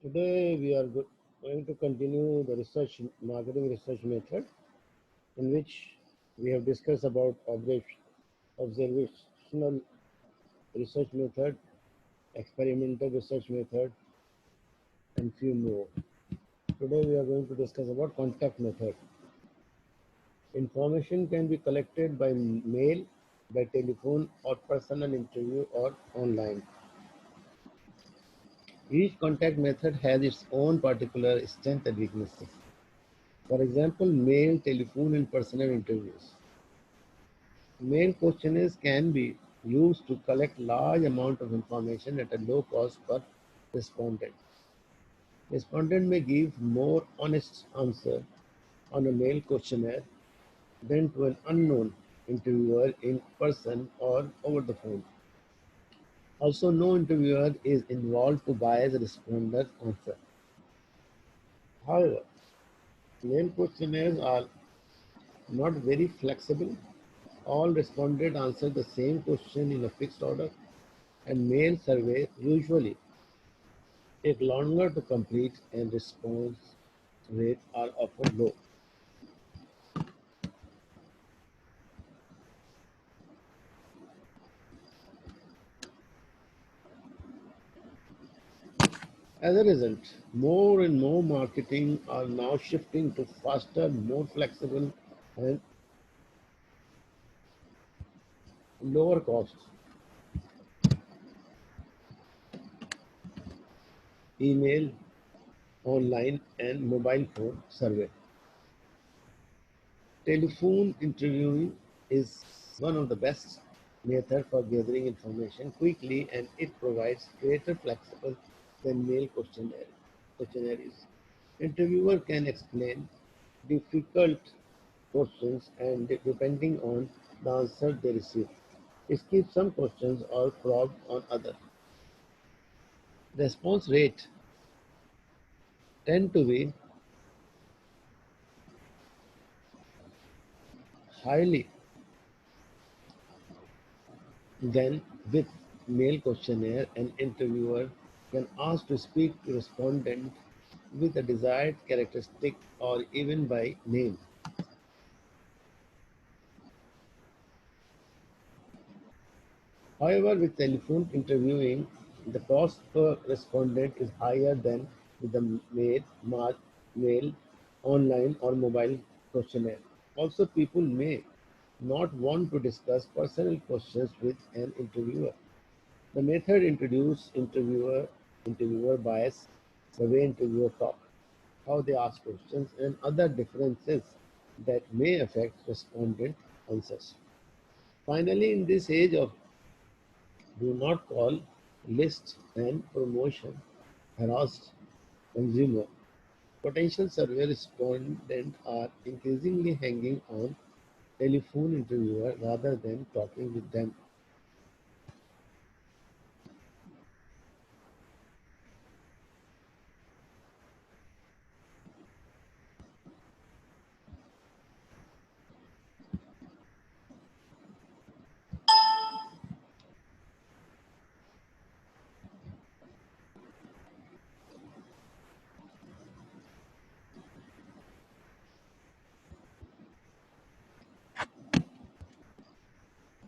Today we are going to continue the research marketing research method in which we have discussed about observational research method, experimental research method, and few more. Today we are going to discuss about contact method. Information can be collected by mail, by telephone or personal interview or online. Each contact method has its own particular strength and weaknesses. For example, mail, telephone, and personal interviews. Mail questionnaires can be used to collect large amount of information at a low cost per respondent. Respondent may give more honest answer on a mail questionnaire than to an unknown interviewer in person or over the phone. Also, no interviewer is involved to bias a responder's answer. However, mail questionnaires are not very flexible. All respondents answer the same question in a fixed order, and mail surveys usually take longer to complete and response rates are often low. As a result, more and more marketing are now shifting to faster, more flexible, and lower cost email, online, and mobile phone survey. Telephone interviewing is one of the best methods for gathering information quickly, and it provides greater flexibility than mail questionnaires. Interviewer can explain difficult questions and depending on the answer they receive. Skip some questions or probe on others. Response rate tend to be highly than with mail questionnaire. An interviewer can ask to speak to respondent with a desired characteristic or even by name. However, with telephone interviewing, the cost per respondent is higher than with the mail, online, or mobile questionnaire. Also, people may not want to discuss personal questions with an interviewer. The method introduces interviewer bias, the way interviewer talk, how they ask questions, and other differences that may affect respondent answers. Finally, in this age of do not call, list, and promotion harassed consumer, potential survey respondents are increasingly hanging on telephone interviewer rather than talking with them.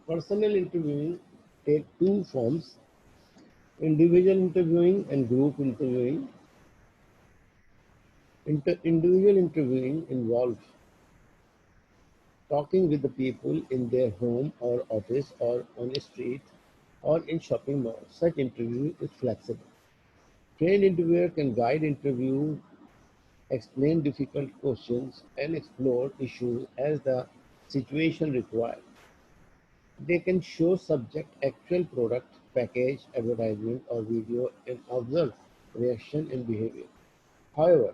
Personal interviewing take two forms: individual interviewing and group interviewing. Individual interviewing involves talking with the people in their home or office or on a street or in shopping mall. Such interview is flexible. Trained interviewer can guide interview, explain difficult questions, and explore issues as the situation requires. They can show subject actual product, package, advertisement, or video and observe reaction and behavior. However,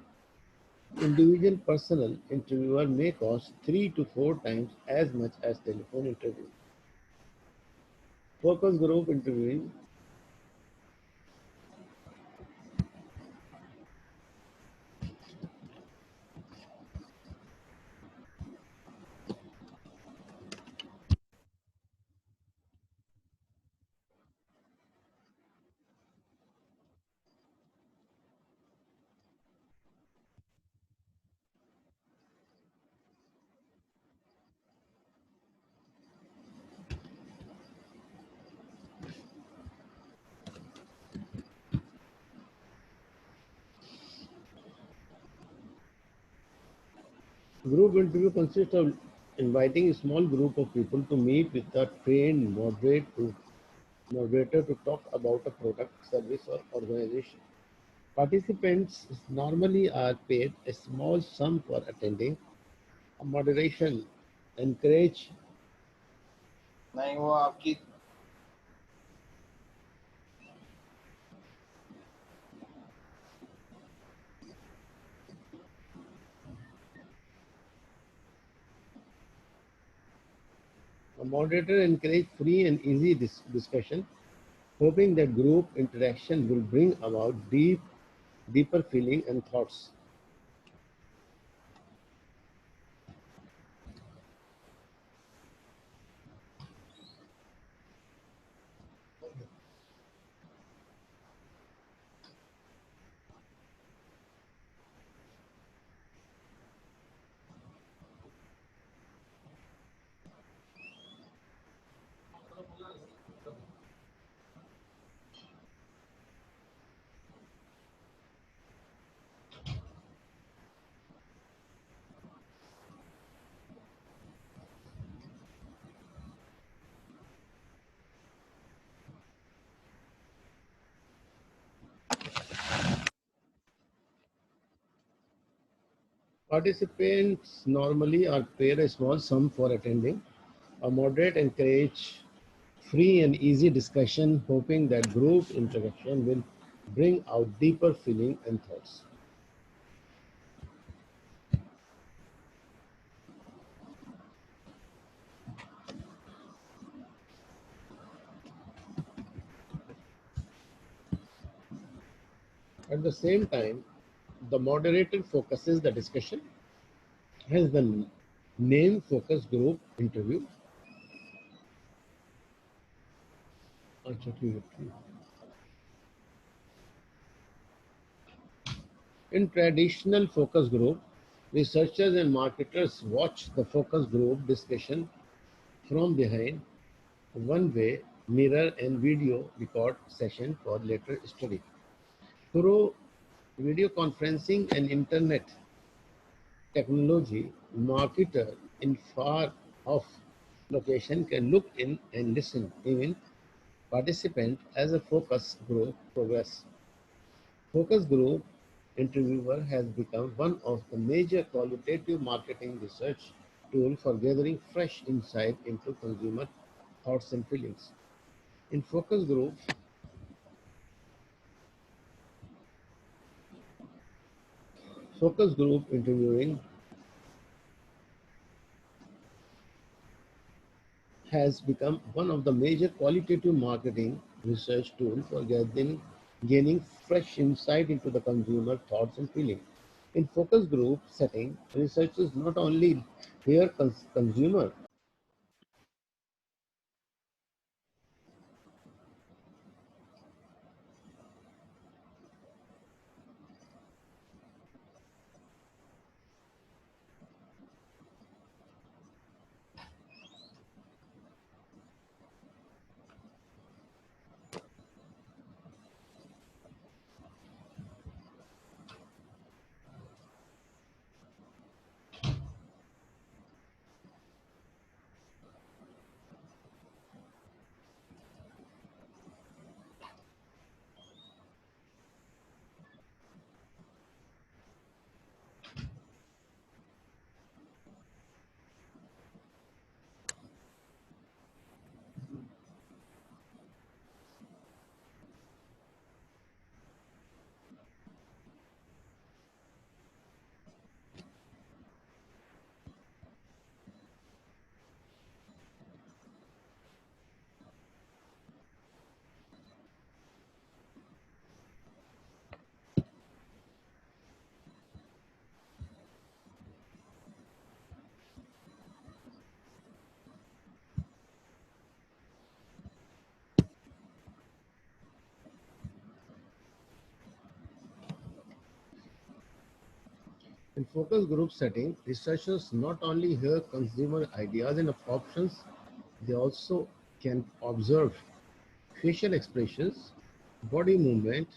individual personal interviewer may cost 3 to 4 times as much as telephone interview. Focus group interviewing. Group interview consists of inviting a small group of people to meet with a trained moderator to talk about a product, service, or organization. Participants normally are paid a small sum for attending. A moderation encourage नहीं वो आपकी a moderator encourage free and easy discussion, hoping that group interaction will bring about deeper feeling and thoughts. Participants normally are paid a small sum for attending. A moderate encourage free and easy discussion, hoping that group interaction will bring out deeper feeling and thoughts. At the same time, the moderator focuses the discussion. Hence, the name focus group interview. अच्छा, ठीक है, ठीक है. In traditional focus group, researchers and marketers watch the focus group discussion from behind one way mirror and video record session for later study. Through video conferencing and internet technology, marketer in far off location can look in and listen even participant as a focus group progress. Focus group interviewer has become one of the major qualitative marketing research tool for gathering fresh insight into consumer thoughts and feelings. In focus group interviewing has become one of the major qualitative marketing research tools for gaining fresh insight into the consumer thoughts and feelings. In focus group setting, researchers not only hear consumer In focus group setting, researchers not only hear consumer ideas and options, they also can observe facial expressions, body movement,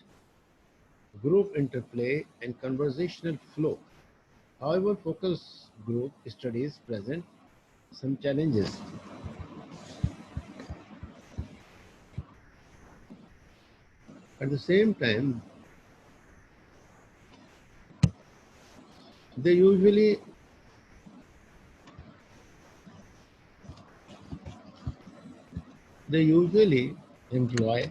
group interplay, and conversational flow. However, focus group studies present some challenges. At the same time, they usually they usually employ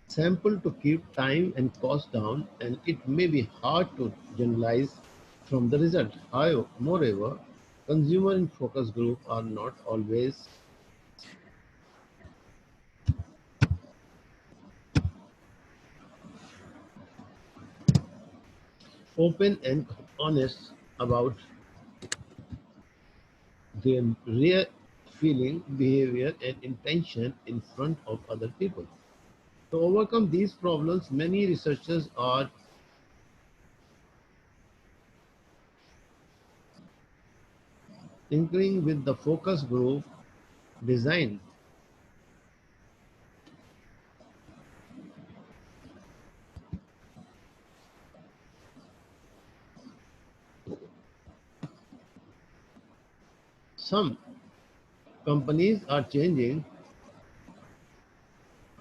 sample to keep time and cost down, and it may be hard to generalize from the result. However, moreover, consumer and focus group are not always open and honest about their real feeling, behavior, and intention in front of other people. To overcome these problems, many researchers are tinkering with the focus group design. Some companies are changing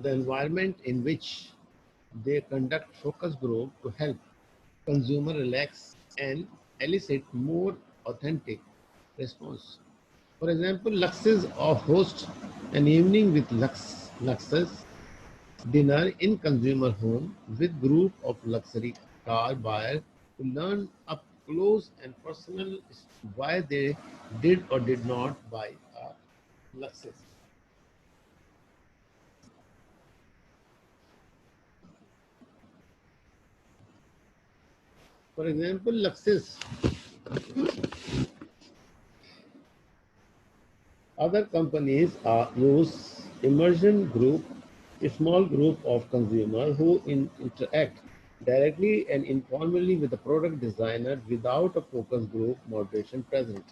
the environment in which they conduct focus group to help consumer relax and elicit more authentic response. For example, Luxus or host an evening with Luxus dinner in consumer home with group of luxury car buyers to learn up close and personal why they did or did not buy a Luxus. For example, Luxus. Other companies use immersion group, a small group of consumers who interact directly and informally with the product designer without a focus group moderation present.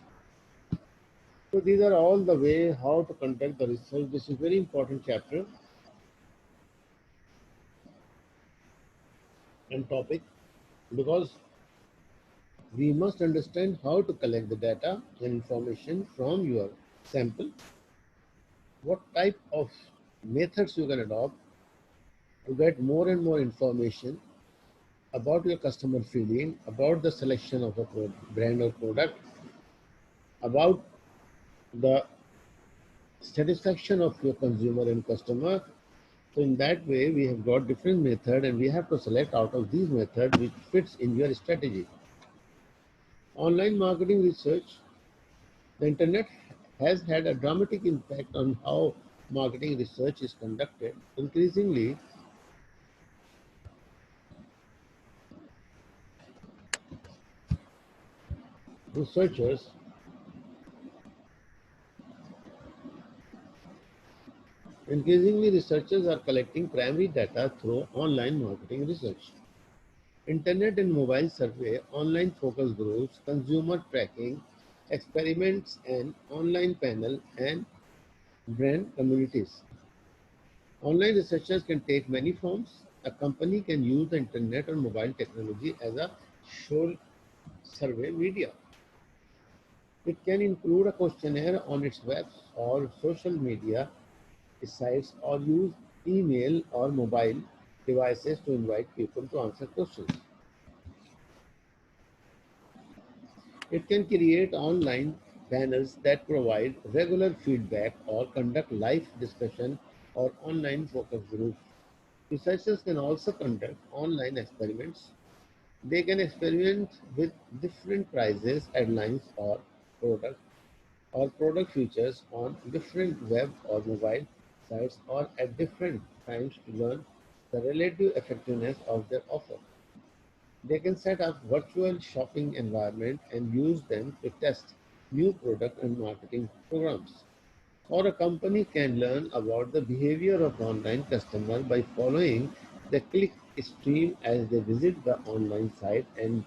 So these are all the way how to conduct the research. This is very important chapter and topic because we must understand how to collect the data and information from your sample, what type of methods you can adopt to get more and more information about your customer feeling, about the selection of a brand or product, about the satisfaction of your consumer and customer. So in that way, we have got different method and we have to select out of these methods which fits in your strategy. Online marketing research, the internet has had a dramatic impact on how marketing research is conducted. Increasingly, researchers researchers are collecting primary data through online marketing research. Internet and mobile survey, online focus groups, consumer tracking, experiments, and online panel and brand communities. Online researchers can take many forms. A company can use the internet or mobile technology as a show survey media. It can include a questionnaire on its web or social media sites or use email or mobile devices to invite people to answer questions. It can create online panels that provide regular feedback or conduct live discussion or online focus groups. Researchers can also conduct online experiments. They can experiment with different prices, headlines, product or product features on different web or mobile sites or at different times to learn the relative effectiveness of their offer. They can set up virtual shopping environment and use them to test new product and marketing programs. Or a company can learn about the behavior of online customer by following the click stream as they visit the online site and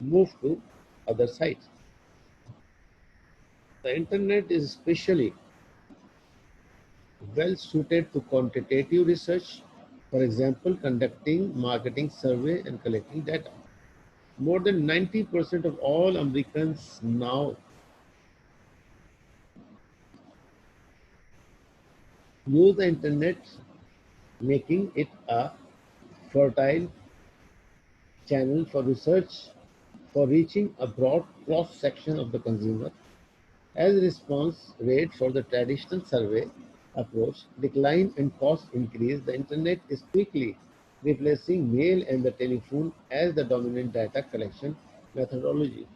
move to other sites. The internet is especially well suited to quantitative research, for example, conducting marketing survey and collecting data. More than 90% of all Americans now use the internet, making it a fertile channel for research for reaching a broad cross section of the consumer. As response rate for the traditional survey approach decline and cost increase, the internet is quickly replacing mail and the telephone as the dominant data collection methodology.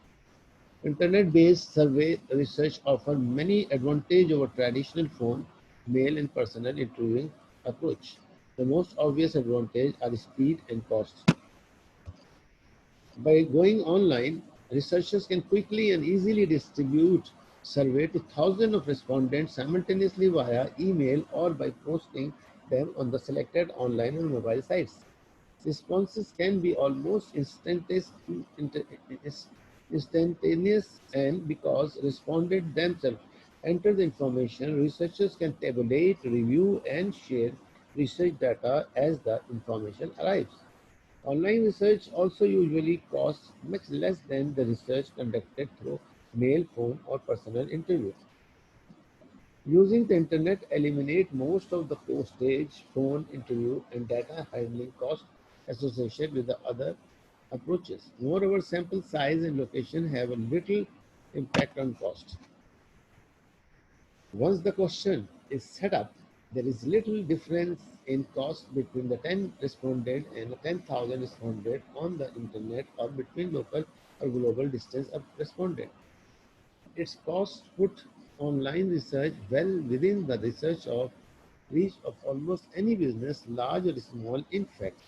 Internet-based survey research offers many advantages over traditional phone, mail, and personal interviewing approach. The most obvious advantage are speed and cost. By going online, researchers can quickly and easily distribute survey to thousands of respondents simultaneously via email or by posting them on the selected online and mobile sites. Responses can be almost instantaneous, and because respondents themselves enter the information, researchers can tabulate, review, and share research data as the information arrives. Online research also usually costs much less than the research conducted through mail, phone, or personal interview. Using the internet eliminate most of the postage, phone interview, and data handling costs associated with the other approaches. Moreover, sample size and location have a little impact on cost. Once the question is set up, there is little difference in cost between the 10 respondent and the 10,000 respondent on the internet or between local or global distance of respondent. Its cost put online research well within the research of reach of almost any business, large or small. In fact,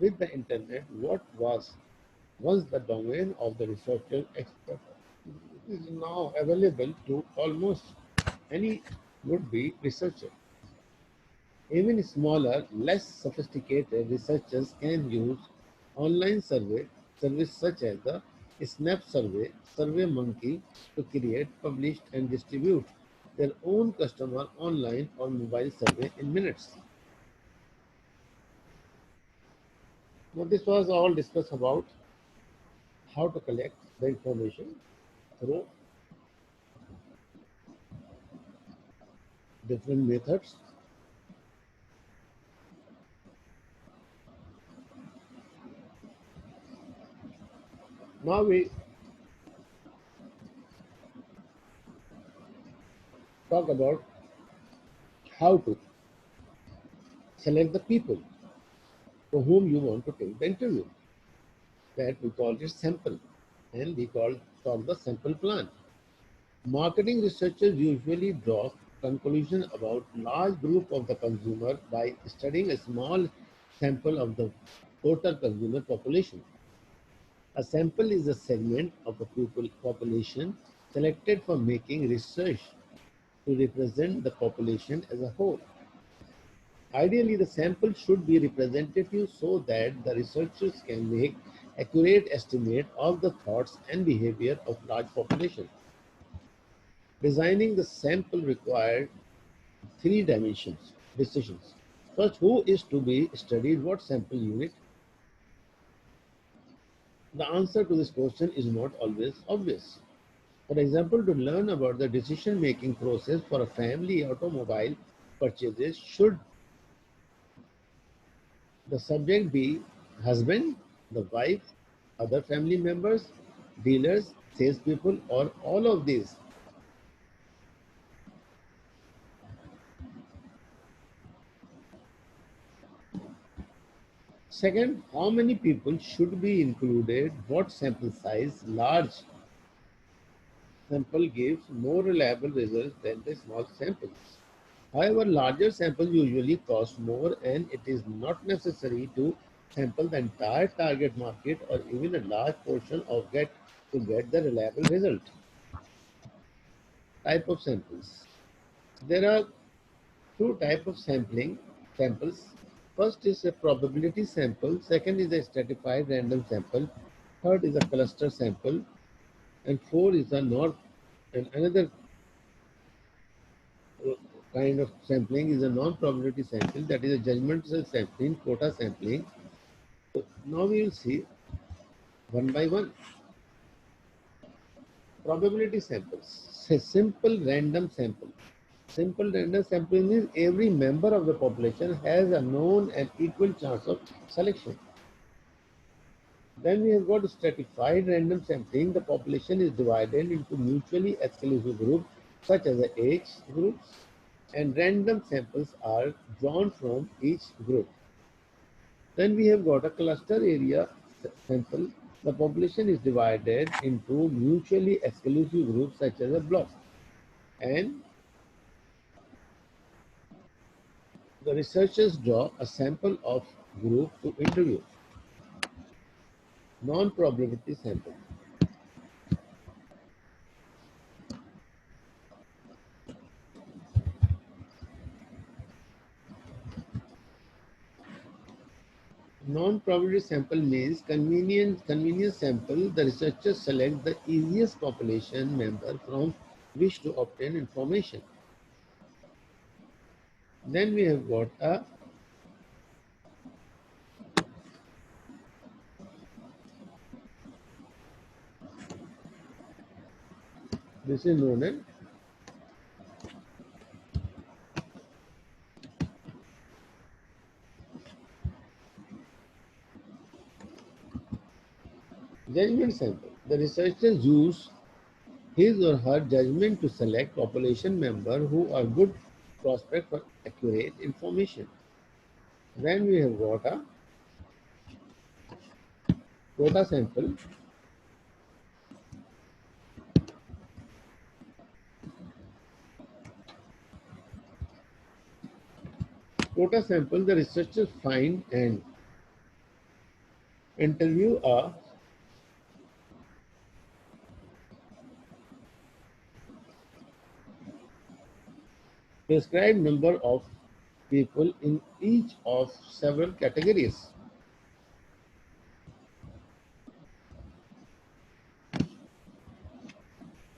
with the internet, what was once the domain of the researcher expert is now available to almost any would-be researcher. Even smaller, less sophisticated researchers can use online survey services such as the Snap Survey, SurveyMonkey to create, publish, and distribute their own customer online or mobile survey in minutes. Now, this was all discussed about how to collect the information through different methods. Now we talk about how to select the people for whom you want to take the interview. That we call it sample, and we talk the sample plan. Marketing researchers usually draw conclusions about large group of the consumer by studying a small sample of the total consumer population. A sample is a segment of a population selected for making research to represent the population as a whole. Ideally, the sample should be representative so that the researchers can make accurate estimate of the thoughts and behavior of large population. Designing the sample required three dimensions decisions. First, who is to be studied, what sample unit? The answer to this question is not always obvious. For example, to learn about the decision-making process for a family automobile purchases, should the subject be husband, the wife, other family members, dealers, salespeople, or all of these? Second, how many people should be included? What sample size? Large sample gives more reliable results than the small samples. However, larger samples usually cost more, and it is not necessary to sample the entire target market or even a large portion of get to get the reliable result. Type of samples. There are two types of samples. First is a probability sample. Second is a stratified random sample. Third is a cluster sample, and four is a north. And another kind of sampling is a non-probability sample, that is a judgmental sampling, quota sampling. So now we will see one by one. Probability samples. Say simple random sample. Simple random sampling means every member of the population has a known and equal chance of selection. Then we have got stratified random sampling. The population is divided into mutually exclusive groups such as the age groups, and random samples are drawn from each group. Then we have got a cluster area sample. The population is divided into mutually exclusive groups such as a block, and the researchers draw a sample of group to interview. Non-probability sample. Non-probability sample means convenience sample. The researchers select the easiest population member from which to obtain information. Then we have got a this is known as judgment sample. The researchers use his or her judgment to select population members who are good prospect for accurate information. Then we have got a quota sample. Quota sample, the researchers find and interview a prescribed number of people in each of several categories.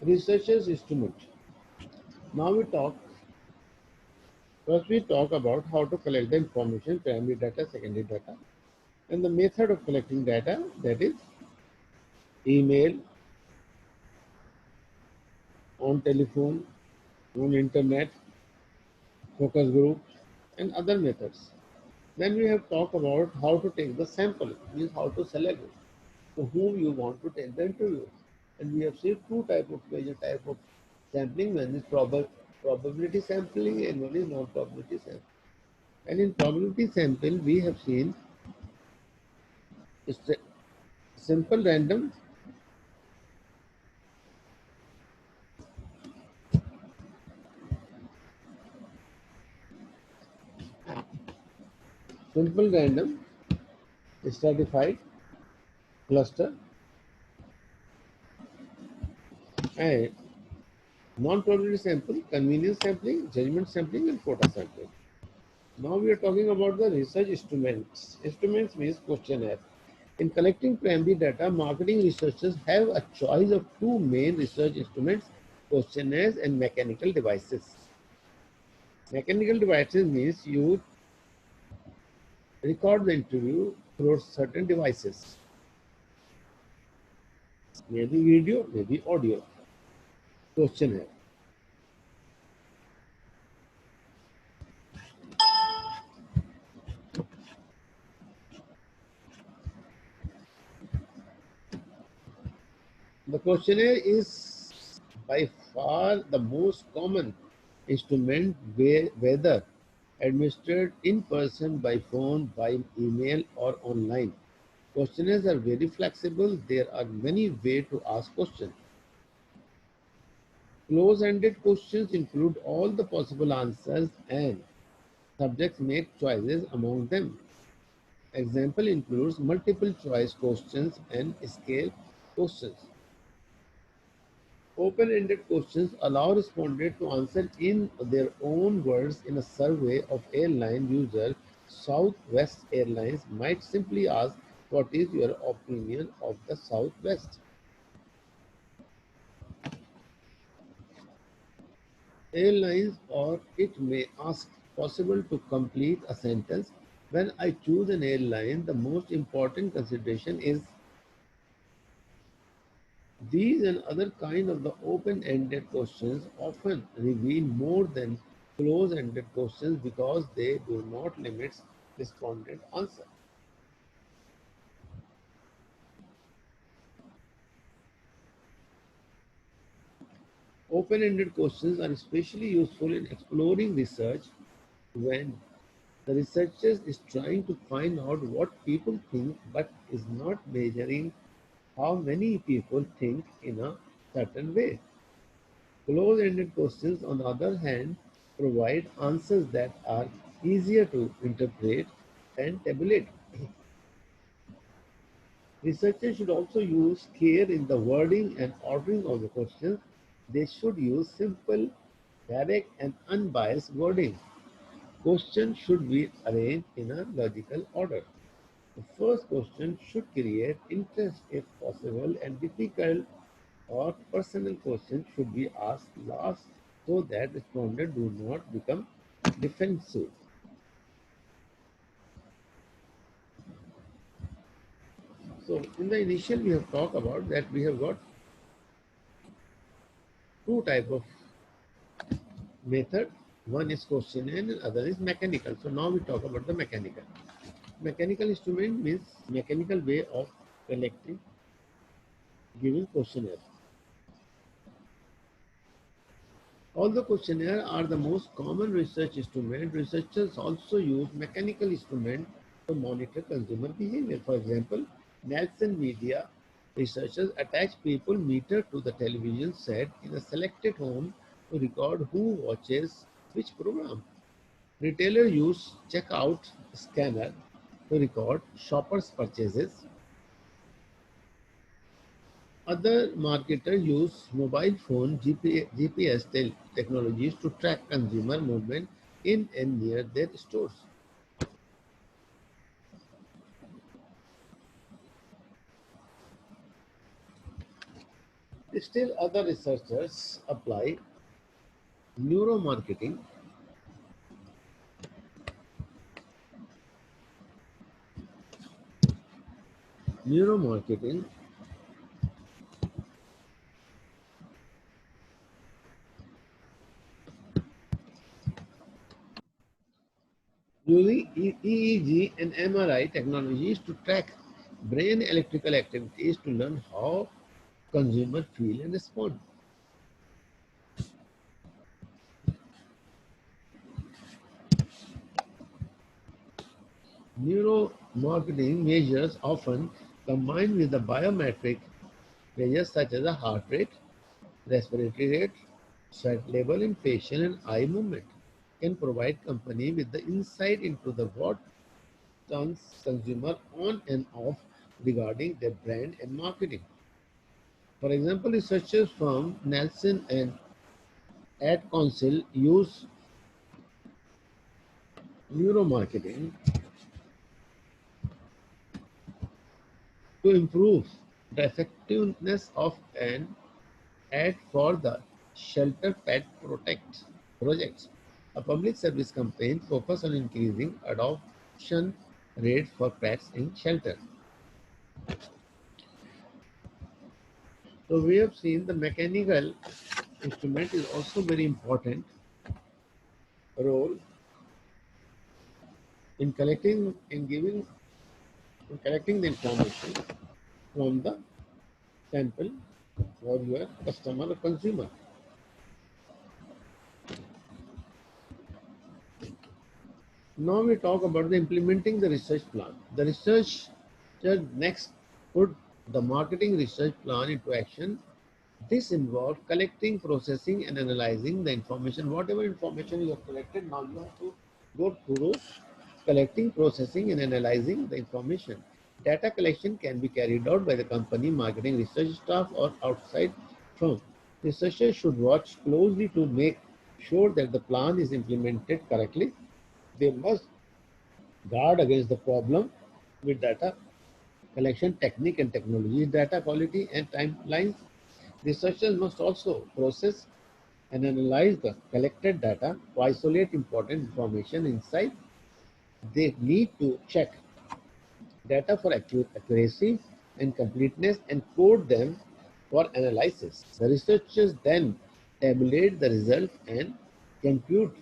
Researchers estimate. Now first we talk about how to collect the information, primary data, secondary data, and the method of collecting data, that is email, on telephone, on internet, focus groups, and other methods. Then we have talked about how to take the sample, means how to select to whom you want to take the interview. And we have seen two major type of sampling. One is probability sampling and one is non-probability sampling. And in probability sample, we have seen it's a simple random, stratified cluster, and non-probability sample, convenience sampling, judgment sampling, and quota sampling. Now we are talking about the research instruments. Instruments means questionnaire. In collecting primary data, marketing researchers have a choice of two main research instruments, questionnaires and mechanical devices. Mechanical devices means you record the interview through certain devices, maybe video, maybe audio. Questionnaire. The questionnaire is by far the most common instrument, whether administered in person, by phone, by email, or online. Questionnaires are very flexible. There are many ways to ask questions. Close-ended questions include all the possible answers and subjects make choices among them. Example includes multiple choice questions and scale questions. Open-ended questions allow respondents to answer in their own words. In a survey of airline users, Southwest Airlines might simply ask, "What is your opinion of the Southwest?" Airlines, or it may ask, "Possible to complete a sentence? When I choose an airline, the most important consideration is..." These and other kind of the open-ended questions often reveal more than close-ended questions because they do not limit respondent answer. Open-ended questions are especially useful in exploring research when the researcher is trying to find out what people think but is not measuring how many people think in a certain way. Close-ended questions, on the other hand, provide answers that are easier to interpret and tabulate. Researchers should also use care in the wording and ordering of the questions. They should use simple, direct, and unbiased wording. Questions should be arranged in a logical order. The first question should create interest if possible, and difficult or personal questions should be asked last so that respondents do not become defensive. So in the initial we have talked about that we have got two type of method. One is questionnaire and other is mechanical. So now we talk about the mechanical. Mechanical instrument means mechanical way of collecting giving questionnaire. Although questionnaire are the most common research instrument, researchers also use mechanical instrument to monitor consumer behavior. For example, Nielsen media researchers attach people meter to the television set in a selected home to record who watches which program. Retailers use checkout scanner to record shoppers' purchases. Other marketers use mobile phone GPS technologies to track consumer movement in and near their stores. Still, other researchers apply neuromarketing neuromarketing using EEG and MRI technologies to track brain electrical activities to learn how consumers feel and respond. Neuromarketing measures often combined with the biometric measures such as the heart rate, respiratory rate, sweat level in facial and eye movement can provide company with the insight into the what turns consumer on and off regarding their brand and marketing. For example, researchers from Nelson and Ad Council use neuromarketing to improve the effectiveness of an ad for the Shelter Pet Protect project, a public service campaign focused on increasing adoption rate for pets in shelter. So we have seen the mechanical instrument is also very important role in collecting and giving in collecting the information from the sample for your customer or consumer. Now we talk about the implementing the research plan. The researcher next put the marketing research plan into action. This involves collecting, processing, and analyzing the information. Whatever information you have collected, now you have to go through collecting, processing, and analyzing the information. Data collection can be carried out by the company, marketing, research staff, or outside firm. Researchers should watch closely to make sure that the plan is implemented correctly. They must guard against the problem with data collection technique and technology, data quality, and timelines. Researchers must also process and analyze the collected data to isolate important information inside. They need to check data for accuracy and completeness and code them for analysis. The researchers then tabulate the result and compute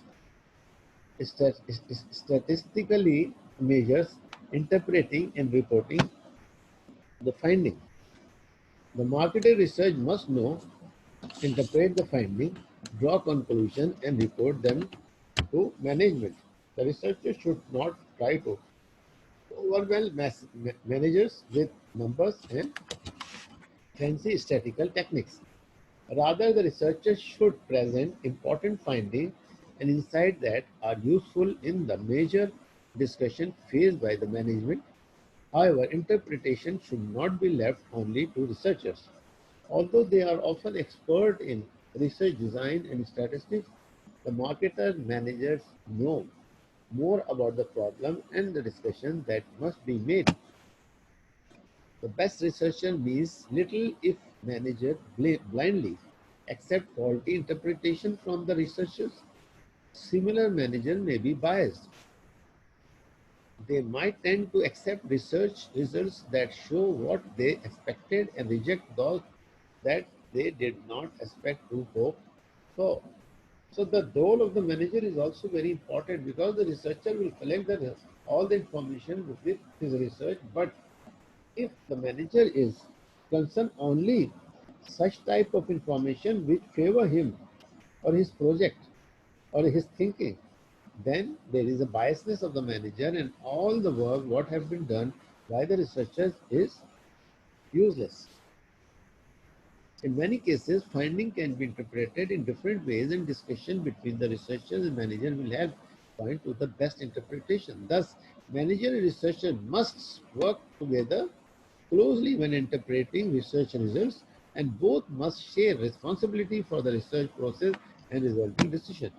statistically measures, interpreting and reporting the finding. The marketing research must know, interpret the finding, draw conclusion, and report them to management. The researcher should not try to overwhelm managers with numbers and fancy statistical techniques. Rather, the researcher should present important findings and insights that are useful in the major discussion faced by the management. However, interpretation should not be left only to researchers. Although they are often expert in research design and statistics, the marketer managers know more about the problem and the discussion that must be made. The best researcher means little if manager blindly accept faulty interpretation from the researchers. Similar manager may be biased. They might tend to accept research results that show what they expected and reject those that they did not expect to hope for. So the role of the manager is also very important because the researcher will collect all the information with his research, but if the manager is concerned only such type of information which favor him or his project or his thinking, then there is a biasness of the manager and all the work what have been done by the researchers is useless. In many cases, finding can be interpreted in different ways and discussion between the researchers and manager will help point to the best interpretation. Thus, manager and researcher must work together closely when interpreting research results, and both must share responsibility for the research process and resulting decision.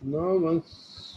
Now, once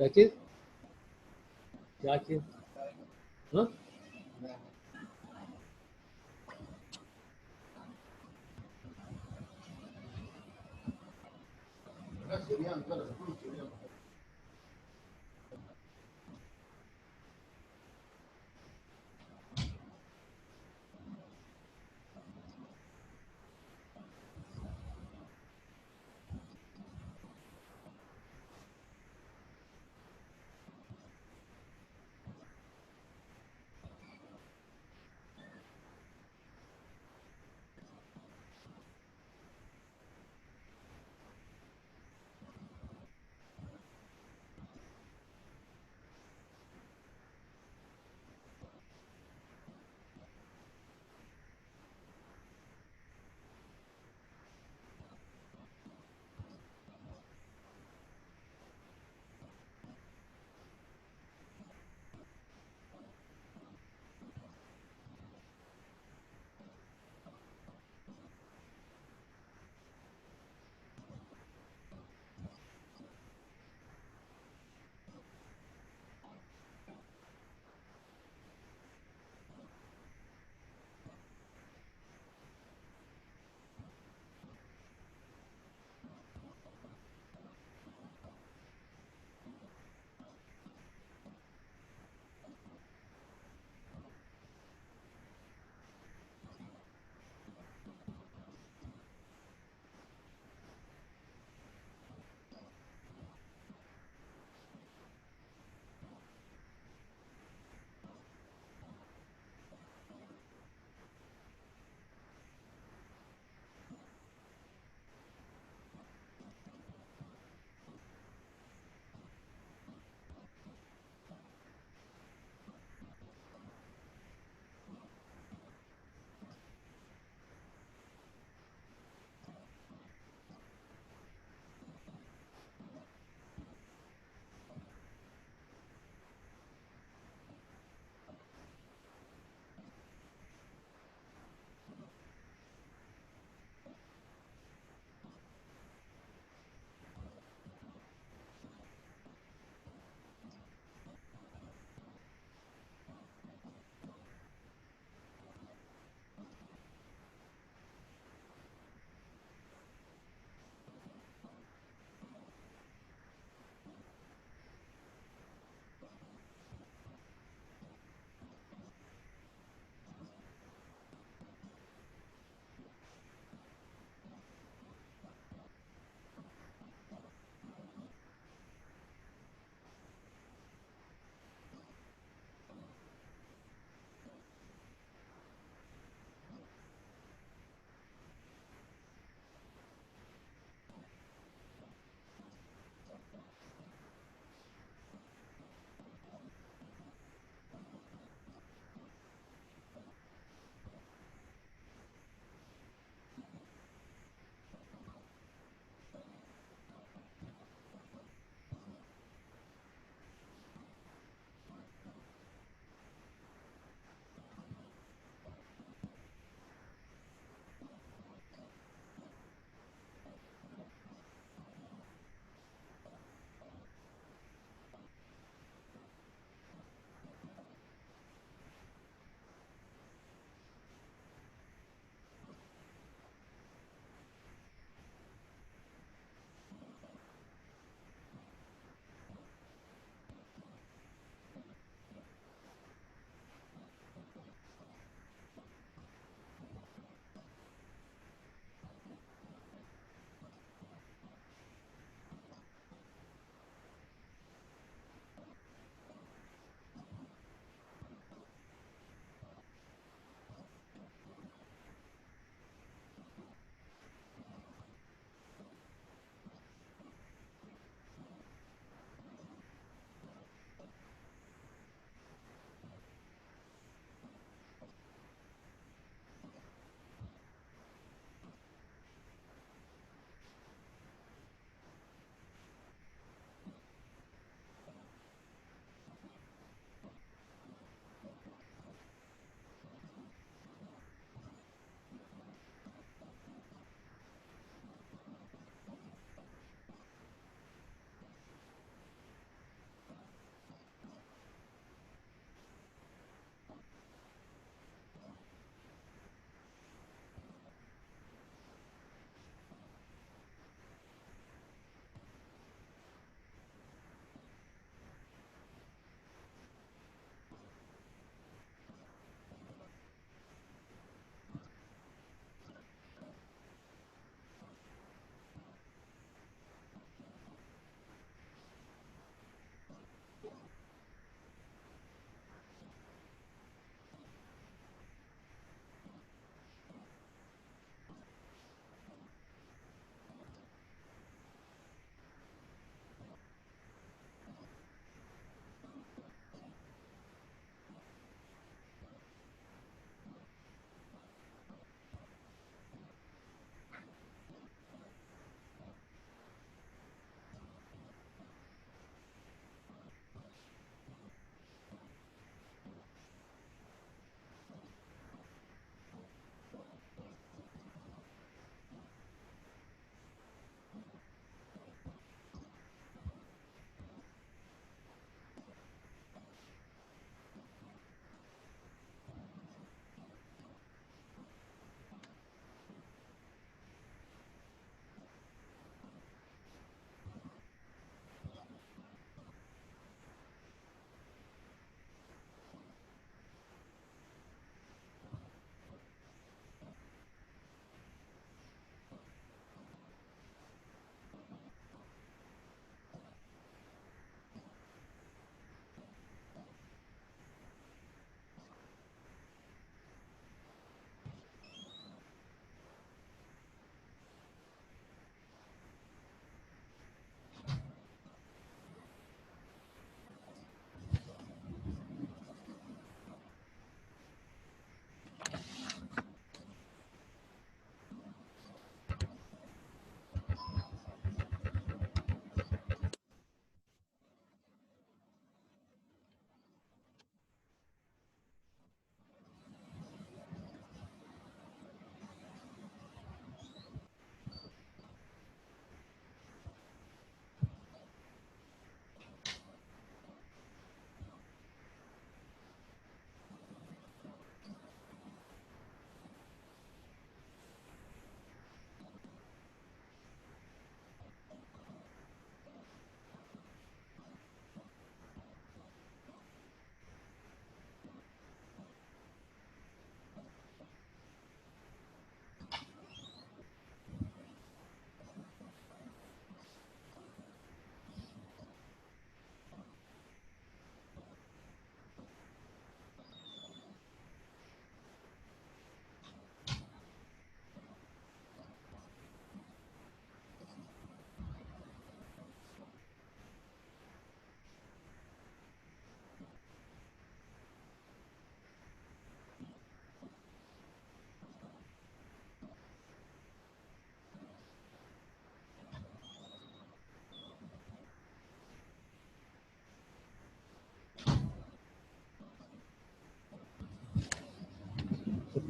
क्या चीज? क्या चीज? हाँ?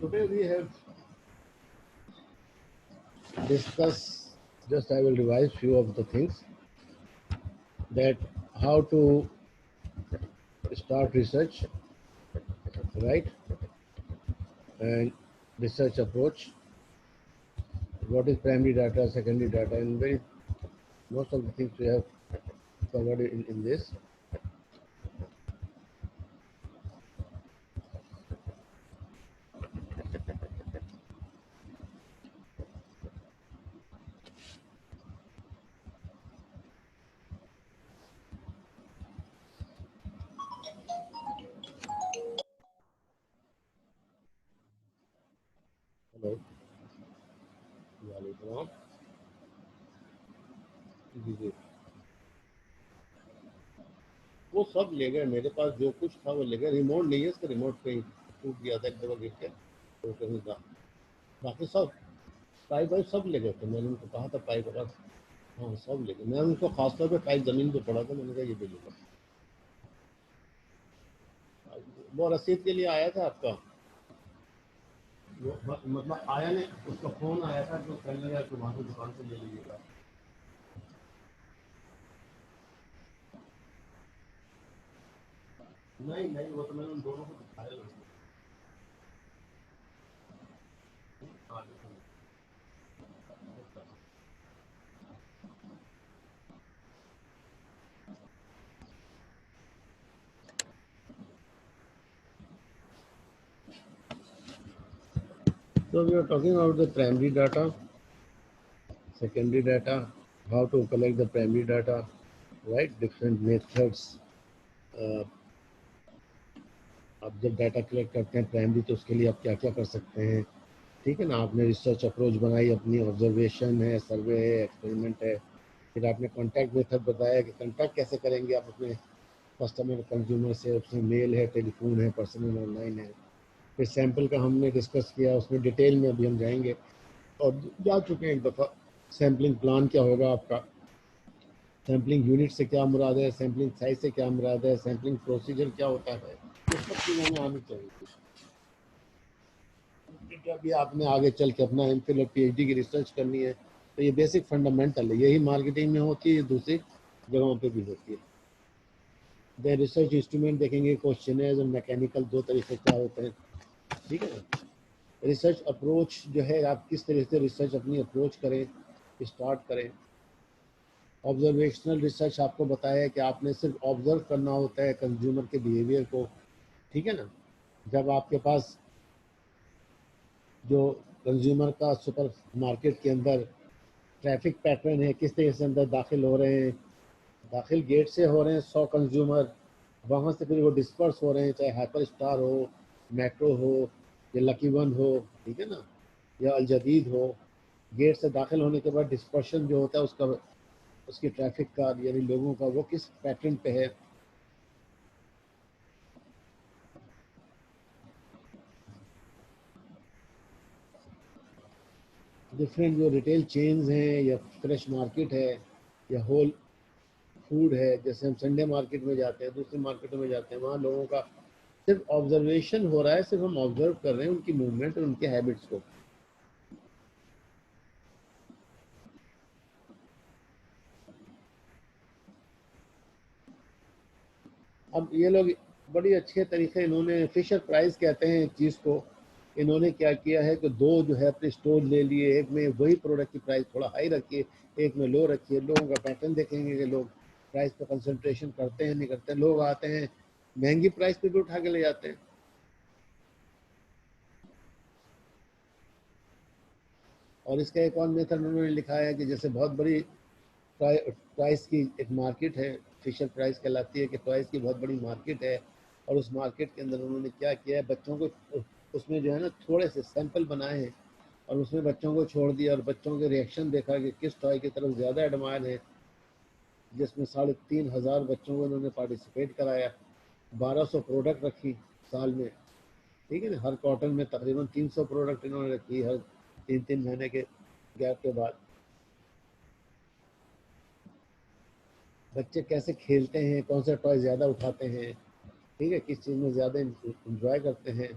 Today we have discussed, just I will revise few of the things, that how to start research, right? And research approach, what is primary data, secondary data, and very most of the things we have covered in this. Hello, वालेकुम। जी जी, वो सब ले गए, मेरे पास जो कुछ था वो ले गए। रिमोट नहीं है, इसका रिमोट कहीं टूट गया था एक दफा गिर के, तो कहीं था। बाकी सब पाइप वाइप सब ले गए थे, मैंने उनको कहा था पाइप वगैरह, हाँ सब ले गए। मैं उनको खासतौर पे पाइप ज़मीन पे पड़ा था, मैंने कहा ये भी ले लो। वो रसीद के लिए आया था आपका, वो मतलब आया नहीं, उसका फ़ोन आया था तो कहने लगा कि वहाँ से दुकान से ले लीजिएगा। नहीं नहीं, वो तो मैंने उन दोनों को दिखाया लड़के। हाँ, देखो। So we are talking about the primary data, secondary data, how to collect the primary data, right? Different methods. Uh, आप जब डाटा कलेक्ट करते हैं प्राइमरी, तो उसके लिए आप क्या क्या कर सकते हैं, ठीक है ना। आपने रिसर्च अप्रोच बनाई, अपनी ऑब्जर्वेशन है, सर्वे है, एक्सपेरिमेंट है। फिर आपने कॉन्टैक्ट मेथड बताया कि कॉन्टैक्ट कैसे करेंगे आप अपने कस्टमर कंज्यूमर से, उसमें मेल है, टेलीफोन है, पर्सनल ऑनलाइन है। फिर सैंपल का हमने डिस्कस किया, उसमें डिटेल में अभी हम जाएंगे और जा चुके हैं एक दफ़ा। सैम्पलिंग प्लान क्या होगा आपका, सैम्पलिंग यूनिट से क्या मुराद है, सैम्पलिंग साइज से क्या मुराद है, सैम्पलिंग प्रोसीजर क्या होता है, ये सब चीज़ें हमें आनी चाहिए। जब भी आपने आगे चल के अपना एमफिल और पीएचडी की रिसर्च करनी है, तो ये बेसिक फंडामेंटल है। यही मार्केटिंग में होती है, ये दूसरी जगहों पे भी होती है। दे रिसर्च इंस्ट्रूमेंट देखेंगे, क्वेश्चन और मैकेनिकल, दो तरीके क्या होते हैं, ठीक है ना। रिसर्च अप्रोच जो है, आप किस तरह से रिसर्च अपनी अप्रोच करें, स्टार्ट करें। ऑब्जर्वेशनल रिसर्च आपको बताया है कि आपने सिर्फ ऑब्जर्व करना होता है कंज्यूमर के बिहेवियर को, ठीक है ना। जब आपके पास जो कंज्यूमर का सुपर मार्केट के अंदर ट्रैफिक पैटर्न है, किस तरह से अंदर दाखिल हो रहे हैं, दाखिल गेट से हो रहे हैं 100 कंज्यूमर, वहाँ से फिर वो डिस्पर्स हो रहे हैं, चाहे हाइपर स्टार हो, मेट्रो हो, या लकी वन हो, ठीक है ना, या अल जदीद हो। गेट से दाखिल होने के बाद डिस्पर्शन जो होता है उसका, उसकी ट्रैफिक का यानी लोगों का, वो किस पैटर्न पे है। डिफरेंट जो रिटेल चेन्स हैं, या फ्रेश मार्केट है, या होल फूड है, जैसे हम संडे मार्केट में जाते हैं, दूसरी मार्केटों में जाते हैं, वहाँ लोगों का सिर्फ ऑब्जर्वेशन हो रहा है, सिर्फ हम ऑब्जर्व कर रहे हैं उनकी मूवमेंट और उनके हैबिट्स को। अब ये लोग बड़ी अच्छे तरीके, इन्होंने फिशर प्राइस कहते हैं एक चीज़ को, इन्होंने क्या किया है कि दो जो है अपने स्टोर ले लिए, एक में वही प्रोडक्ट की प्राइस थोड़ा हाई रखिए, एक में लो रखिए। लोगों का पैटर्न देखेंगे कि लोग प्राइस पर कंसंट्रेशन करते हैं नहीं करते हैं। लोग आते हैं महंगी प्राइस पे भी उठा के ले जाते हैं। और इसका एक और मेथड उन्होंने लिखा है कि जैसे बहुत बड़ी टॉयस की एक मार्केट है, फिशर प्राइस कहलाती है, कि टॉयस की बहुत बड़ी मार्केट है, और उस मार्केट के अंदर उन्होंने क्या किया है, बच्चों को उसमें जो है ना थोड़े से सैंपल बनाए हैं, और उसमें बच्चों को छोड़ दिया और बच्चों के रिएक्शन देखा कि किस टॉय की तरफ ज़्यादा एडमायर है, जिसमें 3,500 बच्चों को उन्होंने पार्टिसिपेट कराया। 1200 प्रोडक्ट रखी साल में, ठीक है ना। हर क्वार्टर में तकरीबन 300 प्रोडक्ट इन्होंने रखी, हर 3-3 महीने के गैप के बाद। बच्चे कैसे खेलते हैं, कौन सा टॉय ज़्यादा उठाते हैं, ठीक है, किस चीज़ में ज़्यादा इंजॉय करते हैं।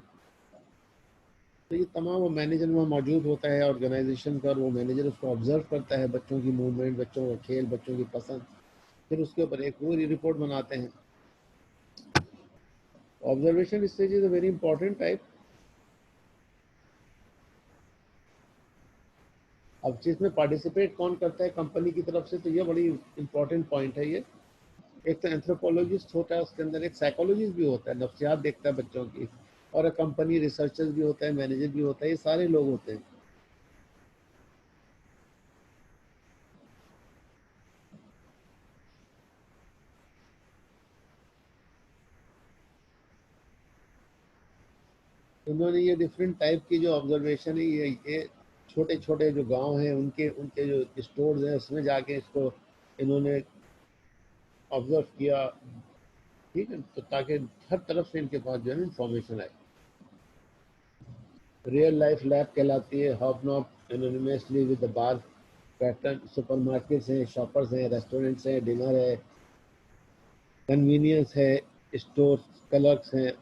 तो ये तमाम वो मैनेजर वहाँ मौजूद होता है ऑर्गेनाइजेशन का, और वो मैनेजर उसको ऑब्जर्व करता है, बच्चों की मूवमेंट, बच्चों का खेल, बच्चों की पसंद, फिर उसके ऊपर एक पूरी रिपोर्ट बनाते हैं। Observation stage is a very important type. अब जिसमें पार्टिसिपेट कौन करता है कंपनी की तरफ से, तो ये बड़ी इंपॉर्टेंट पॉइंट है ये। एक तो एंथ्रोपोलॉजिस्ट होता है, उसके अंदर एक साइकोलॉजिस्ट भी होता है, नफ्सियात देखता है बच्चों की, और एक कंपनी रिसर्चर भी होता है, मैनेजर भी होता है, ये सारे लोग होते हैं। उन्होंने ये डिफरेंट टाइप की जो ऑब्जर्वेशन है, ये छोटे छोटे जो गांव हैं उनके उनके जो स्टोर्स हैं उसमें जाके इसको इन्होंने ऑब्जर्व किया, ठीक है, तो ताकि हर तरफ से इनके पास जो है इंफॉर्मेशन आए। रियल लाइफ लैब कहलाती है। Hobnob anonymously with the bar pattern, supermarkets हैं, शॉपर्स हैं, रेस्टोरेंट्स हैं, डिनर है, कन्वीनियंस है, स्टोर क्लर्क्स हैं,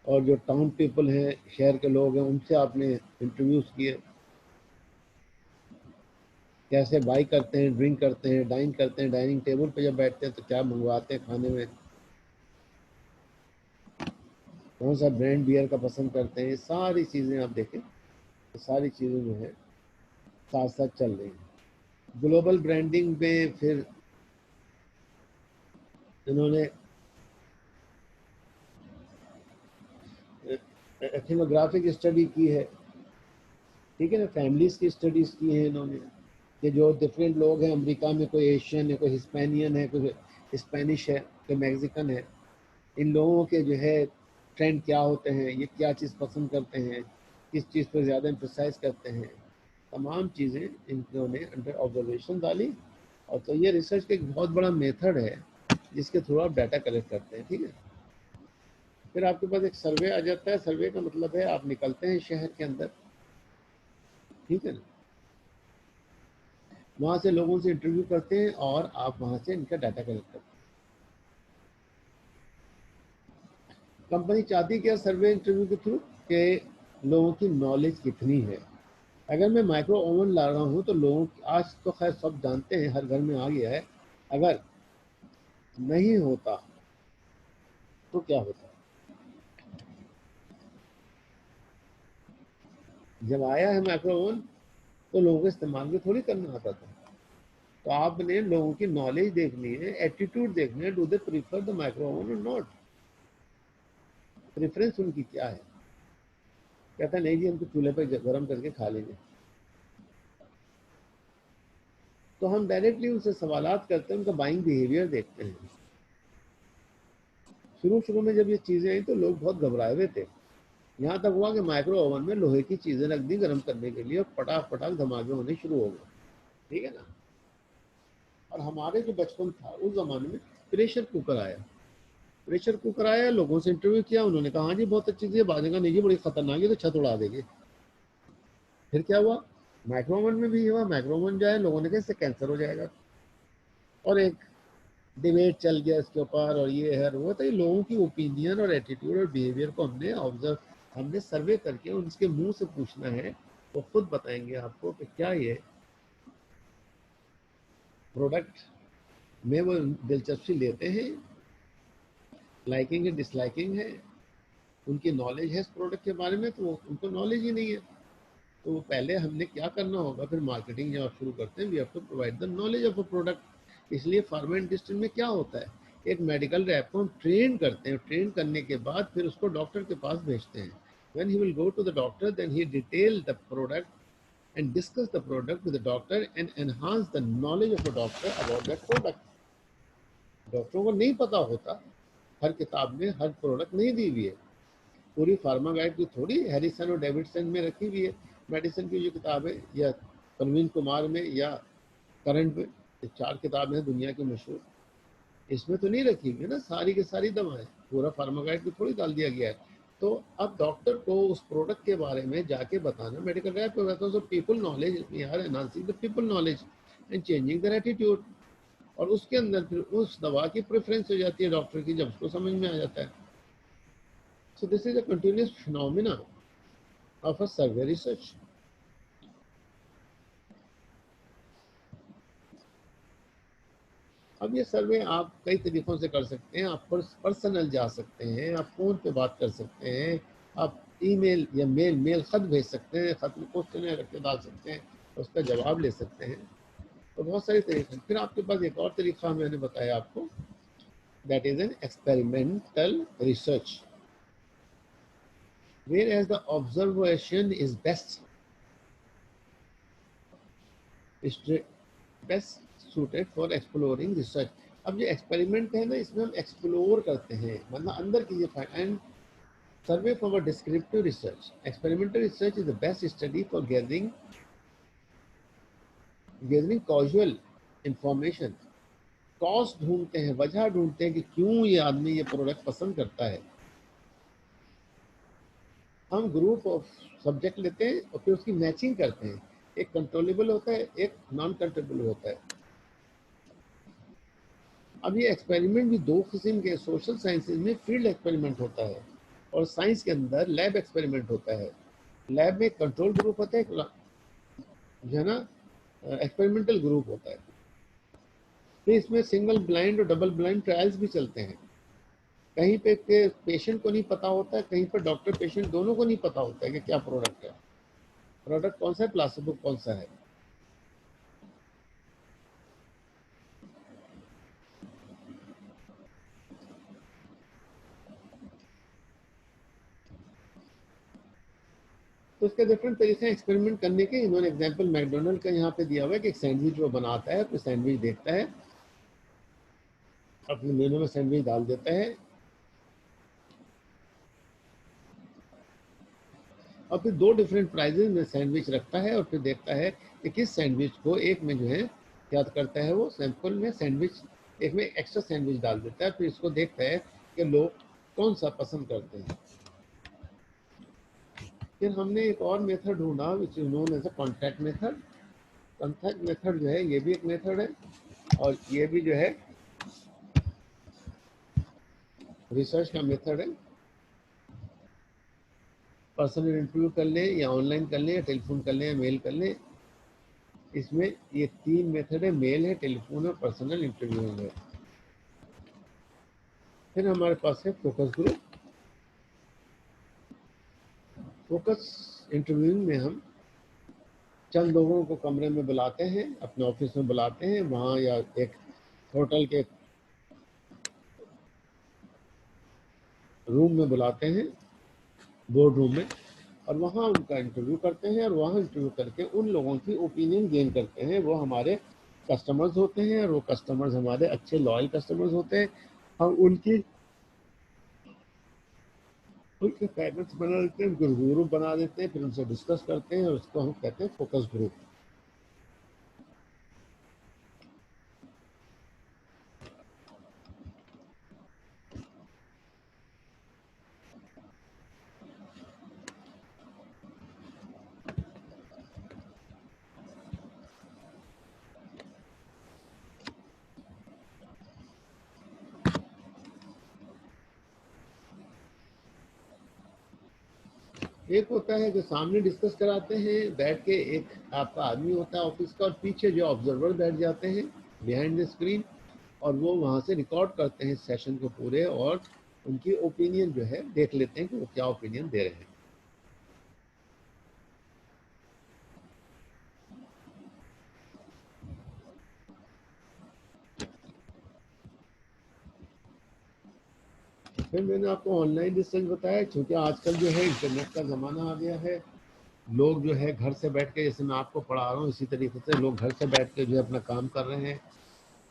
और जो टाउन पीपल हैं, शहर के लोग हैं, उनसे आपने इंटरव्यूज किए, कैसे बाई करते हैं, ड्रिंक करते हैं, डाइन करते हैं, डाइनिंग टेबल पे जब बैठते हैं तो क्या मंगवाते हैं खाने में, कौन सा ब्रांड बियर का पसंद करते हैं, ये सारी चीज़ें आप देखें, ये सारी चीज़ें जो है साथ साथ चल रही हैं। ग्लोबल ब्रांडिंग में फिर इन्होंने एथनोग्राफिक स्टडी की है, ठीक है ना, फैमिलीज की स्टडीज की है इन्होंने, कि जो डिफरेंट लोग हैं अमेरिका में, कोई एशियन है, कोई हिस्पैनियन है, कोई स्पेनिश है, कोई मैक्सिकन है, इन लोगों के जो है ट्रेंड क्या होते हैं, ये क्या चीज़ पसंद करते हैं, किस चीज़ पर ज़्यादा एम्फोसाइज करते हैं, तमाम चीज़ें इन्होंने अंडर ऑब्जर्वेशन डाली। और तो ये रिसर्च का एक बहुत बड़ा मेथड है जिसके थ्रू आप डाटा कलेक्ट करते हैं, ठीक है। फिर आपके पास एक सर्वे आ जाता है। सर्वे का मतलब है आप निकलते हैं शहर के अंदर, ठीक है ना, वहाँ से लोगों से इंटरव्यू करते हैं और आप वहाँ से इनका डाटा कलेक्ट करते हैं। कंपनी चाहती है क्या सर्वे इंटरव्यू के थ्रू, कि लोगों की नॉलेज कितनी है। अगर मैं माइक्रो ओवन ला रहा हूँ तो लोगों आज तो खैर सब जानते हैं, हर घर में आ गया है, अगर नहीं होता तो क्या होता। जब आया है माइक्रो ओवन तो लोगों को इस्तेमाल भी थोड़ी करना आता था। तो आपने लोगों की नॉलेज देखनी है, एटीट्यूड देखना है, do they prefer the micro oven और नॉट, प्रेफरेंस उनकी क्या है। कहता नहीं जी हम तो चूल्हे पर गर्म करके खा लेंगे। तो हम डायरेक्टली उनसे सवालात करते हैं, उनका बाइंग बिहेवियर देखते हैं। शुरू शुरू में जब ये चीज़ें आई तो लोग बहुत घबराए हुए थे, यहाँ तक हुआ कि माइक्रो ओवन में लोहे की चीज़ें रख दी गर्म करने के लिए और पटाख पटाख धमाके होने शुरू हो गए, ठीक है ना। और हमारे जो बचपन था उस ज़माने में प्रेशर कुकर आया। प्रेशर कुकर आया, लोगों से इंटरव्यू किया, उन्होंने कहा हाँ जी बहुत अच्छी चीज़ है, बाद में कहा नहीं जी बड़ी खतरनाक है, तो छत उड़ा देगी। फिर क्या हुआ, माइक्रो ओवन में भी हुआ, माइक्रो ओवन जो है लोगों ने कहा इससे कैंसर हो जाएगा, और एक डिबेट चल गया इसके ऊपर, और ये है वो, तो ये लोगों की ओपिनियन और एटीट्यूड और बिहेवियर को हमने ऑब्जर्व, हमने सर्वे करके उनके मुंह से पूछना है, वो खुद बताएंगे आपको कि क्या ये प्रोडक्ट में वो दिलचस्पी लेते हैं, लाइकिंग है, डिसलाइकिंग है, उनकी नॉलेज है इस प्रोडक्ट के बारे में, तो उनको नॉलेज ही नहीं है। तो पहले हमने क्या करना होगा, फिर मार्केटिंग जब आप शुरू करते हैं, we have to provide the knowledge of a product. इसलिए फार्मा इंडस्ट्री में क्या होता है, एक मेडिकल रैप को हम ट्रेन करते हैं, ट्रेन करने के बाद फिर उसको डॉक्टर के पास भेजते हैं। When he will go to the doctor then he detail the product and discuss the product with the doctor and enhance the knowledge of the doctor about that product. डॉक्टरों को नहीं पता होता, हर किताब में हर प्रोडक्ट नहीं दी हुई है, पूरी फार्मा गाइड की थोड़ी हैरिसन और डेविडसन में रखी हुई है, मेडिसिन की जो किताब है, या परवीन कुमार में, या करंट में, ये 4 किताबें हैं दुनिया की मशहूर, इसमें तो नहीं रखी हुई है ना सारी की सारी दवाएं, पूरा फार्मा गाइड में थोड़ी डाल दिया गया है। तो अब डॉक्टर को उस प्रोडक्ट के बारे में जाके बताना मेडिकल रैप पे बताता, so people knowledge, we are enhancing the people knowledge and changing their attitude. और उसके अंदर फिर उस दवा की प्रेफरेंस हो जाती है डॉक्टर की, जब उसको समझ में आ जाता है। So this is a continuous phenomena of a survey research. अब ये सर्वे आप कई तरीकों से कर सकते हैं। आप पर्सनल जा सकते हैं, आप फ़ोन पे बात कर सकते हैं, आप ईमेल या मेल खत भेज सकते हैं, खत में क्वेश्चन रख के डाल सकते हैं, उसका जवाब ले सकते हैं। तो बहुत सारे तरीके हैं। फिर आपके पास एक और तरीका मैंने बताया आपको, that is an experimental research, whereas the observation is best suited for exploring research. अब जो एक्सपेरिमेंट है ना, इसमें हम एक्सप्लोर करते हैं, मतलब अंदर की and survey for descriptive research. Experimental research is the best study for gathering casual information. Cause ढूंढते हैं, वजह ढूंढते हैं कि क्यों ये आदमी ये प्रोडक्ट पसंद करता है। हम ग्रुप ऑफ सब्जेक्ट लेते हैं और फिर उसकी मैचिंग करते हैं। एक कंट्रोलेबल होता है, एक नॉन कंट्रोलेबल होता है। अब ये एक्सपेरिमेंट भी दो किस्म के, सोशल साइंसेज में फील्ड एक्सपेरिमेंट होता है और साइंस के अंदर लैब एक्सपेरिमेंट होता है। लैब में कंट्रोल ग्रुप होता है, जो है ना एक्सपेरिमेंटल ग्रुप होता है। फिर इसमें सिंगल ब्लाइंड और डबल ब्लाइंड ट्रायल्स भी चलते हैं। कहीं पे पेशेंट को नहीं पता होता है, कहीं पर डॉक्टर पेशेंट दोनों को नहीं पता होता है कि क्या प्रोडक्ट है, प्रोडक्ट कौन सा है, प्लासिबो कौन सा है। तो इसके डिफरेंट तरीके हैं एक्सपेरिमेंट करने के। इन्होंने एग्जांपल मैकडोनल्ड का यहाँ पे दिया हुआ है कि एक सैंडविच वो बनाता है, फिर सैंडविच देखता है, अपने मेनू में सैंडविच डाल देता है और फिर दो डिफरेंट प्राइजेज में सैंडविच रखता है और फिर देखता है कि किस सैंडविच को एक में जो है क्या करता है, वो सैंपल में सैंडविच एक में एक्स्ट्रा सैंडविच डाल देता है। फिर इसको देखता है कि लोग कौन सा पसंद करते हैं। फिर हमने एक और मेथड ढूंढा which is known as a contact method. Contact method जो है ये भी एक मेथड है और ये भी जो है रिसर्च का मेथड है। पर्सनल इंटरव्यू कर लें या ऑनलाइन कर लें या टेलीफोन कर लें या मेल कर लें, इसमें ये तीन मेथड है, मेल है, टेलीफोन है, पर्सनल इंटरव्यू है। फिर हमारे पास है फोकस ग्रुप। फोकस इंटरव्यूइंग में हम चंद लोगों को कमरे में बुलाते हैं, अपने ऑफिस में बुलाते हैं, वहाँ या एक होटल के रूम में बुलाते हैं, बोर्ड रूम में, और वहाँ उनका इंटरव्यू करते हैं और वहाँ इंटरव्यू करके उन लोगों की ओपिनियन गेन करते हैं। वो हमारे कस्टमर्स होते हैं और वो कस्टमर्स हमारे अच्छे लॉयल कस्टमर्स होते हैं। हम उनके पैकेट्स बना देते हैं, उनको ग्रुप बना देते हैं, फिर उनसे डिस्कस करते हैं और उसको हम कहते हैं फोकस ग्रुप। एक होता है जो सामने डिस्कस कराते हैं बैठ के, एक आपका आदमी होता है ऑफिस का, और पीछे जो ऑब्जर्वर बैठ जाते हैं बिहाइंड द स्क्रीन, और वो वहाँ से रिकॉर्ड करते हैं सेशन को पूरे और उनकी ओपिनियन जो है देख लेते हैं कि वो क्या ओपिनियन दे रहे हैं। फिर मैंने आपको ऑनलाइन रिसर्च बताया, क्योंकि आजकल जो है इंटरनेट का ज़माना आ गया है। लोग जो है घर से बैठ के, जैसे मैं आपको पढ़ा रहा हूँ इसी तरीके से लोग घर से बैठ के जो है अपना काम कर रहे हैं।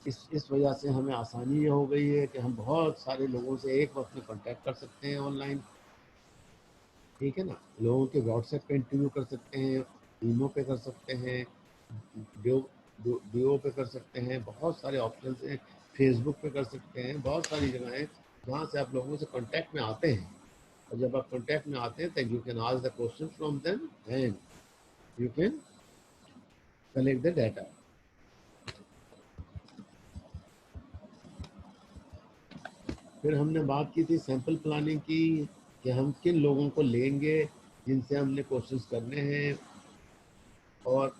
इस वजह से हमें आसानी ये हो गई है कि हम बहुत सारे लोगों से एक वक्त में कांटेक्ट कर सकते हैं ऑनलाइन। ठीक है ना, लोगों के व्हाट्सएप पे इंटरव्यू कर सकते हैं, ईमो पे कर सकते हैं, डीओ पे कर सकते हैं, बहुत सारे ऑप्शन हैं, फेसबुक पे कर सकते हैं। बहुत सारी जगह हैं जहाँ से आप लोगों से कांटेक्ट में आते हैं, और जब आप कांटेक्ट में आते हैं तो you can ask the question from them and you can collect the data. फिर हमने बात की थी सैंपल प्लानिंग की, कि हम किन लोगों को लेंगे जिनसे हमने क्वेश्चंस करने हैं, और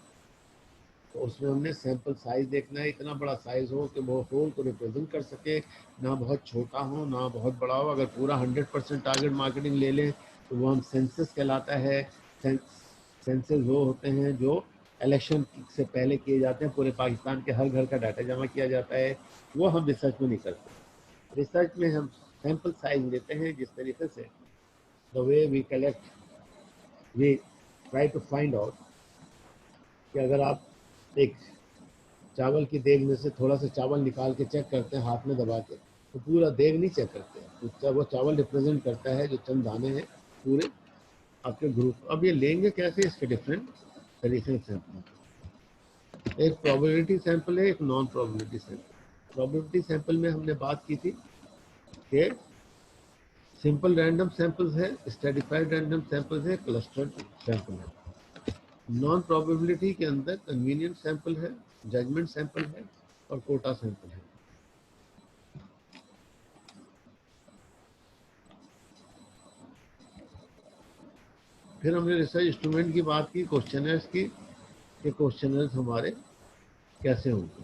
उसमें हमने सैंपल साइज देखना है, इतना बड़ा साइज हो कि वो होल को रिप्रेजेंट कर सके, ना बहुत छोटा हो ना बहुत बड़ा हो। अगर पूरा 100% टारगेट मार्केटिंग ले लें तो वो हम सेंसस कहलाता है। सेंसस वो होते हैं जो इलेक्शन से पहले किए जाते हैं, पूरे पाकिस्तान के हर घर का डाटा जमा किया जाता है, वो हम रिसर्च में नहीं करते। रिसर्च में हम सैंपल साइज लेते हैं, जिस तरीके से the way we collect, we try to find out कि अगर आप एक चावल की देग में से थोड़ा सा चावल निकाल के चेक करते हैं हाथ में दबा के, तो पूरा देग नहीं चेक करते हैं, तो वो चावल रिप्रेजेंट करता है जो चंद दाने हैं पूरे आपके ग्रुप। अब ये लेंगे कैसे, इसके डिफरेंट तरीके से सैंपल। एक प्रोबेबिलिटी सैंपल है, एक non probability sample. Probability sample में हमने बात की थी कि सिंपल रैंडम सैंपल्स है, स्ट्रेटिफाइड रैंडम सैंपल्स है, क्लस्टर्ड सैंपल है। नॉन प्रोबेबिलिटी के अंदर कन्वीनियंट सैंपल है, जजमेंट सैंपल है और कोटा सैंपल है। फिर हमने रिसर्च इंस्ट्रूमेंट की बात की, क्वेश्चनर्स की, कि क्वेश्चनर्स हमारे कैसे होंगे,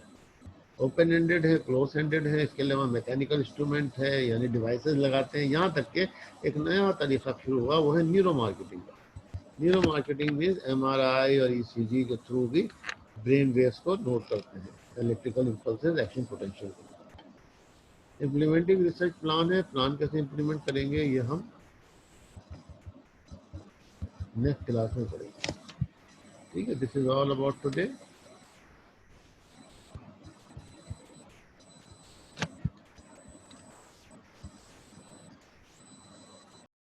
ओपन एंडेड है, क्लोज एंडेड है, इसके अलावा मैकेनिकल इंस्ट्रूमेंट है यानी डिवाइसेस लगाते हैं। यहाँ तक के एक नया तरीका शुरू हुआ, वो है न्यूरो मार्केटिंग का। न्यूरो मार्केटिंग मीन्स MRI और ECG के थ्रू भी ब्रेन वेव्स को नोट करते हैं, इलेक्ट्रिकल इम्पल्सेस, एक्शन पोटेंशियल को। इम्प्लीमेंटिंग रिसर्च प्लान है, प्लान कैसे इम्प्लीमेंट करेंगे ये हम नेक्स्ट क्लास में पढ़ेंगे। ठीक है, this is all about today.